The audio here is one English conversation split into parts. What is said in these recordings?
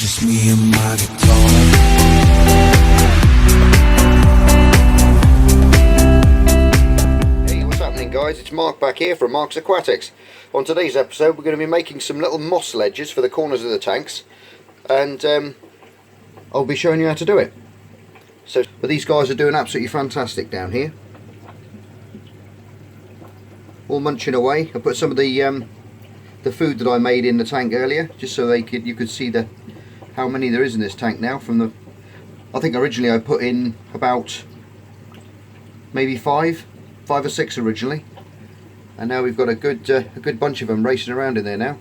just me and my guitar. Hey, what's happening guys? It's Mark back here from Mark's Aquatics. On today's episode we're going to be making some little moss ledges for the corners of the tanks, and I'll be showing you how to do it. But these guys are doing absolutely fantastic down here. All munching away. I put some of the food that I made in the tank earlier, just so you could see how many there is in this tank now. I think originally I put in about maybe five or six originally, and now we've got a good bunch of them racing around in there now.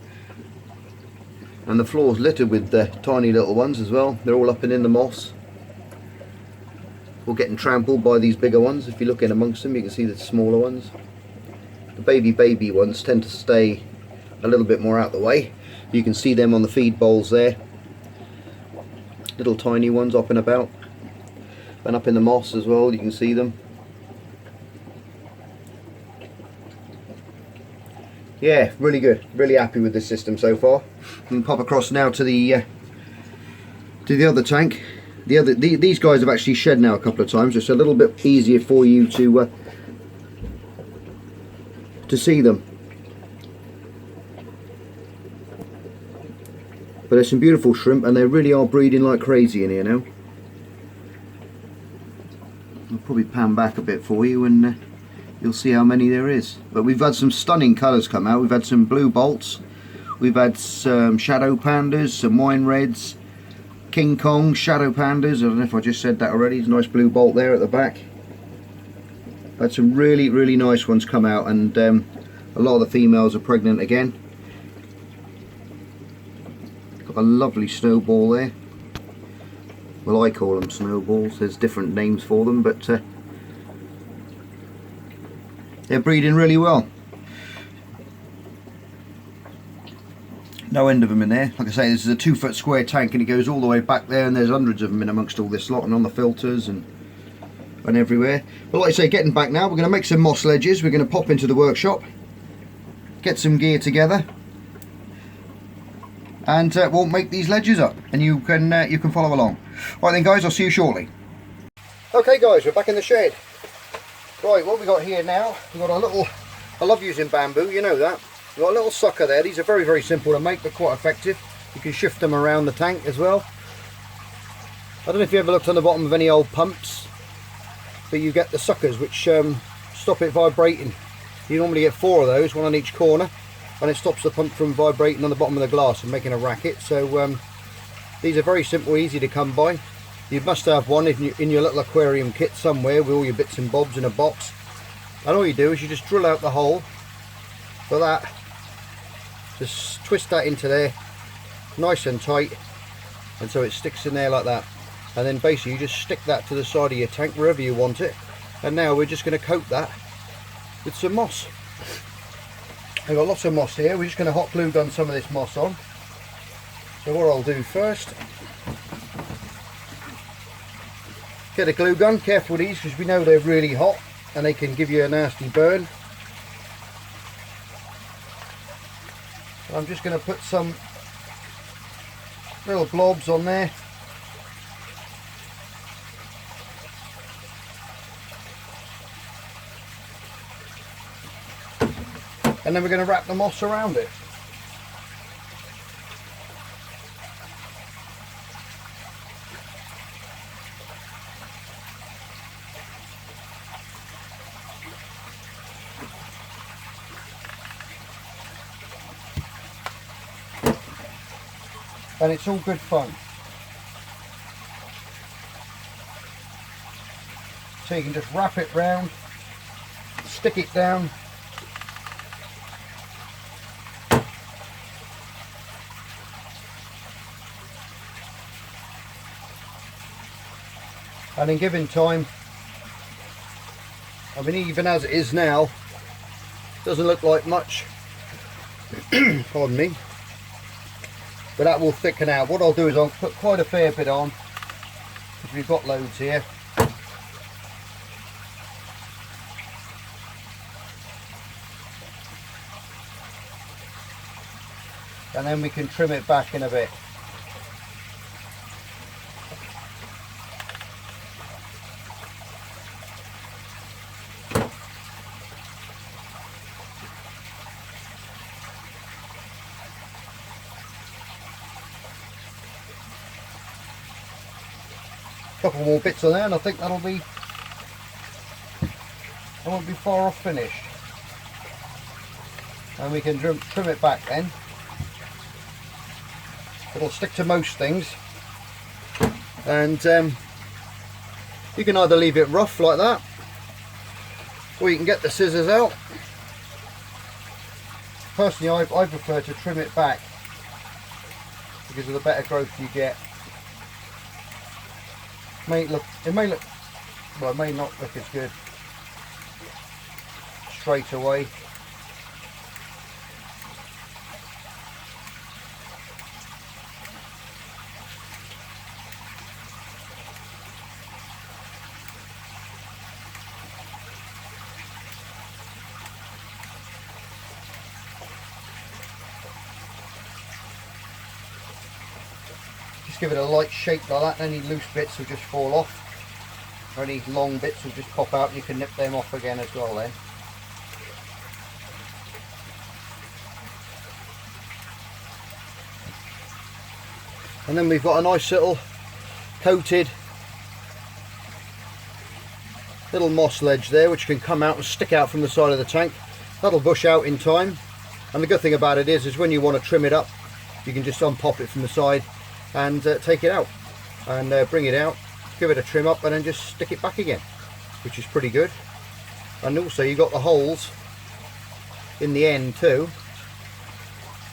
And the floor's littered with the tiny little ones as well. They're all up and in the moss, all getting trampled by these bigger ones. If you look in amongst them, you can see the smaller ones. The baby ones tend to stay a little bit more out the way. You can see them on the feed bowls there. Little tiny ones up and about, and up in the moss as well, you can see them. Yeah, really good. Really happy with this system so far. We can pop across now to the other tank. These guys have actually shed now a couple of times, so it's a little bit easier for you to see them. But there's some beautiful shrimp, and they really are breeding like crazy in here now. I'll probably pan back a bit for you, and you'll see how many there is. But we've had some stunning colours come out. We've had some blue bolts, we've had some shadow pandas, some wine reds, King Kong, shadow pandas. I don't know if I just said that already. There's a nice blue bolt there at the back. Had some really nice ones come out, and a lot of the females are pregnant again. Got a lovely snowball there. Well, I call them snowballs. There's different names for them, but they're breeding really well. No end of them in there. Like I say, this is a 2-foot square tank, and it goes all the way back there, and there's hundreds of them in amongst all this lot, and on the filters and everywhere. But like I say, getting back now, we're going to make some moss ledges. We're going to pop into the workshop, get some gear together, and we'll make these ledges up, and you can follow along. Right then guys, I'll see you shortly. Okay guys, we're back in the shed. Right, what we got here now, we've got a little, I love using bamboo, you know that. We've got a little sucker there. These are very simple to make, but quite effective. You can shift them around the tank as well. I don't know if you ever looked on the bottom of any old pumps, but you get the suckers which stop it vibrating. You normally get 4 of those, one on each corner, and it stops the pump from vibrating on the bottom of the glass and making a racket. So these are very simple, easy to come by. You must have one in your little aquarium kit somewhere with all your bits and bobs in a box. And all you do is you just drill out the hole for that. Just twist that into there, nice and tight, and so it sticks in there like that. And then basically you just stick that to the side of your tank wherever you want it. And now we're just going to coat that with some moss. I've got lots of moss here. We're just going to hot glue gun some of this moss on. So what I'll do first, get a glue gun. Careful with these, because we know they're really hot and they can give you a nasty burn. I'm just going to put some little blobs on there. And then we're going to wrap the moss around it. And it's all good fun. So you can just wrap it round, stick it down, and in given time, I mean, even as it is now, doesn't look like much, pardon me, but that will thicken out. What I'll do is I'll put quite a fair bit on, because we've got loads here. And then we can trim it back in a bit. couple more bits on there, and I think I won't be far off finished. And we can trim it back then. It'll stick to most things, and you can either leave it rough like that, or you can get the scissors out. Personally, I prefer to trim it back because of the better growth you get. It may look, well, it may not look as good straight away. Give it a light shake like that, and any loose bits will just fall off, or any long bits will just pop out, and you can nip them off again as well then. And then we've got a nice little coated little moss ledge there, which can come out and stick out from the side of the tank. That'll bush out in time, and the good thing about it is when you want to trim it up, you can just unpop it from the side and take it out and bring it out, give it a trim up, and then just stick it back again, which is pretty good. And also you've got the holes in the end too,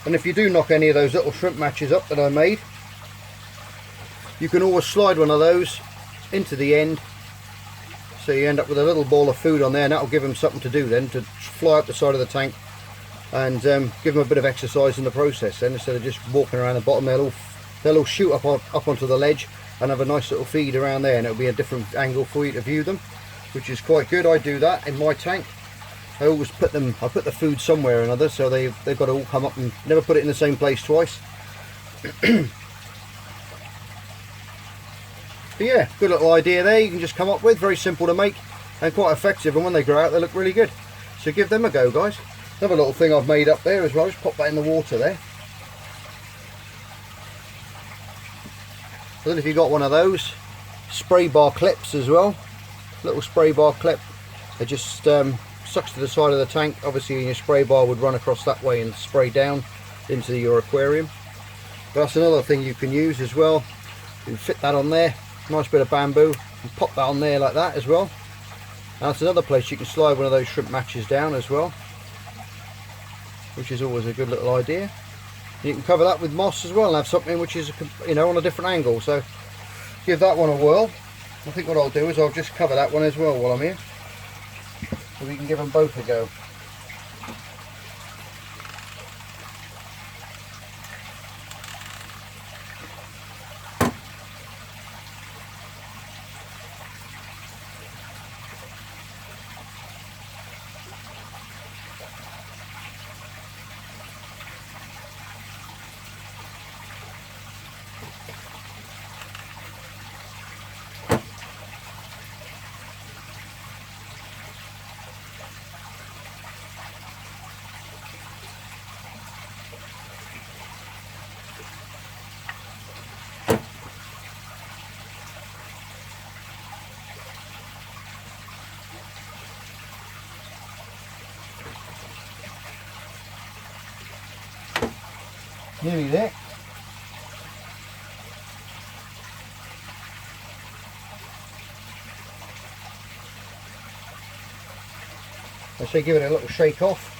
and if you do knock any of those little shrimp matches up that I made, you can always slide one of those into the end, so you end up with a little ball of food on there, and that'll give them something to do then, to fly up the side of the tank and give them a bit of exercise in the process then, instead of just walking around the bottom. They'll all shoot up onto the ledge and have a nice little feed around there, and it'll be a different angle for you to view them, which is quite good. I do that in my tank. I always put the food somewhere or another, so they've got to all come up, and never put it in the same place twice. But yeah, good little idea there you can just come up with, very simple to make and quite effective, and when they grow out they look really good. So give them a go, guys. Another little thing I've made up there as well, just pop that in the water there. I don't know if you've got one of those spray bar clips as well, little spray bar clip. It just sucks to the side of the tank. Obviously your spray bar would run across that way and spray down into your aquarium. But that's another thing you can use as well. You can fit that on there, nice bit of bamboo, and pop that on there like that as well. And that's another place you can slide one of those shrimp matches down as well, which is always a good little idea. You can cover that with moss as well and have something which is, you know, on a different angle. So give that one a whirl. I think what I'll do is I'll just cover that one as well while I'm here, so we can give them both a go. Nearly there. I say give it a little shake off.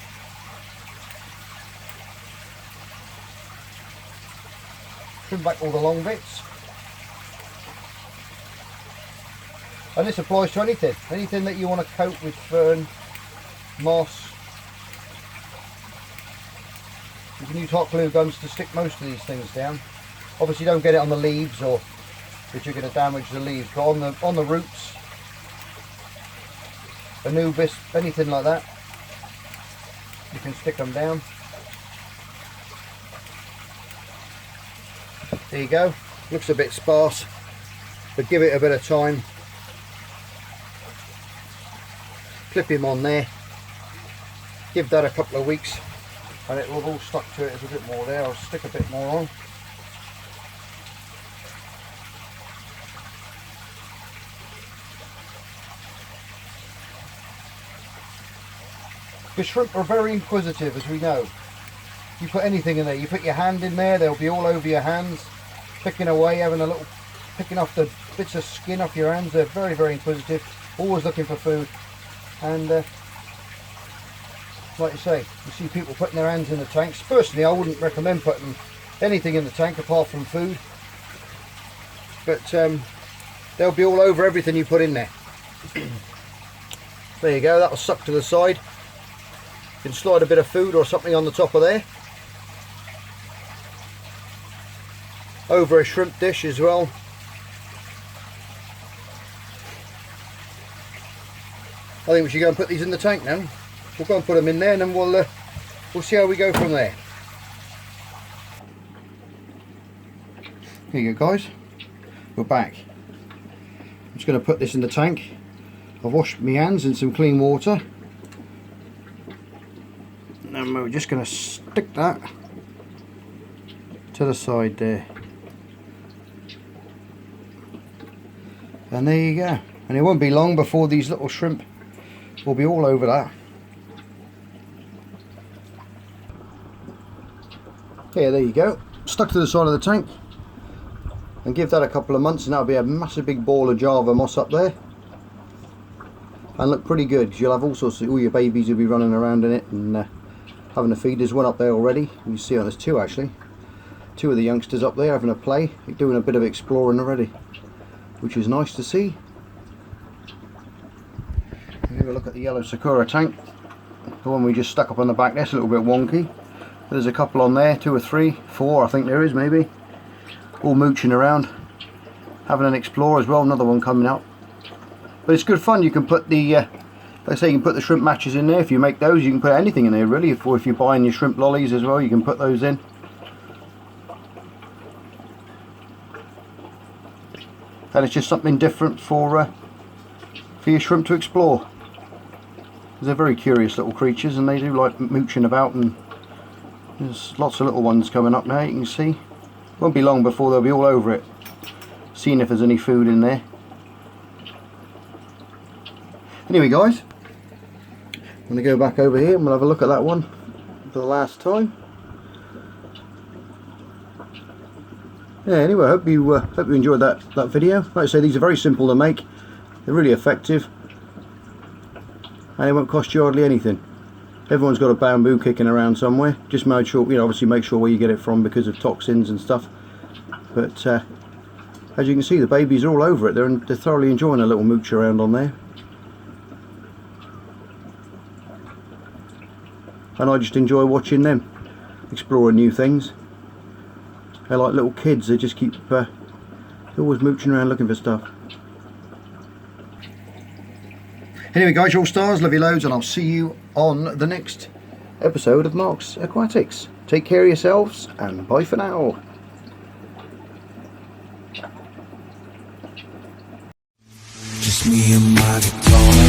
Trim back all the long bits. And this applies to anything that you want to coat with fern, moss. You can use hot glue guns to stick most of these things down. Obviously don't get it on the leaves, or because you're going to damage the leaves, but on the roots, anubis, anything like that, you can stick them down. There you go. Looks a bit sparse, but give it a bit of time. Clip him on there. Give that a couple of weeks, and it will all stuck to it. There's a bit more there. I'll stick a bit more on. Because shrimp are very inquisitive, as we know. You put anything in there, you put your hand in there, they'll be all over your hands, picking away, picking off the bits of skin off your hands. They're very, very inquisitive, always looking for food. And like you say, you see people putting their hands in the tanks. Personally, I wouldn't recommend putting anything in the tank apart from food. But they'll be all over everything you put in there. There you go, that'll suck to the side. You can slide a bit of food or something on the top of there. Over a shrimp dish as well. I think we should go and put these in the tank now. We'll go and put them in there, and then we'll see how we go from there. Here you go, guys. We're back. I'm just going to put this in the tank. I've washed my hands in some clean water. And we're just going to stick that to the side there. And there you go. And it won't be long before these little shrimp will be all over that. Yeah, there you go. Stuck to the side of the tank. And give that a couple of months and that'll be a massive big ball of Java moss up there. And look pretty good, because you'll have all your babies will be running around in it and having a feed. There's one up there already. You can see, there's two actually. Two of the youngsters up there having a play, doing a bit of exploring already, which is nice to see. Have a look at the yellow Sakura tank, the one we just stuck up on the back. That's a little bit wonky. There's a couple on there, 2 or 3, 4 I think there is maybe, all mooching around, having an explore as well. Another one coming out. But it's good fun. You can put the like I say, you can put the shrimp matches in there. If you make those, you can put anything in there really. Or if you're buying your shrimp lollies as well, you can put those in. And it's just something different for your shrimp to explore. They're very curious little creatures, and they do like mooching about, and there's lots of little ones coming up now, you can see. Won't be long before they'll be all over it, seeing if there's any food in there. Anyway guys, I'm going to go back over here and we'll have a look at that one for the last time. Yeah, anyway, I hope you enjoyed that video. Like I say, these are very simple to make. They're really effective. And it won't cost you hardly anything. Everyone's got a bamboo kicking around somewhere. Just make sure, obviously make sure where you get it from because of toxins and stuff. But as you can see, the babies are all over it. They're thoroughly enjoying a little mooch around on there. And I just enjoy watching them exploring new things. They're like little kids. They just keep they're always mooching around looking for stuff. Anyway guys, you're all stars, love you loads, and I'll see you on the next episode of Mark's Aquatics. Take care of yourselves, and bye for now. Just me and my guitar.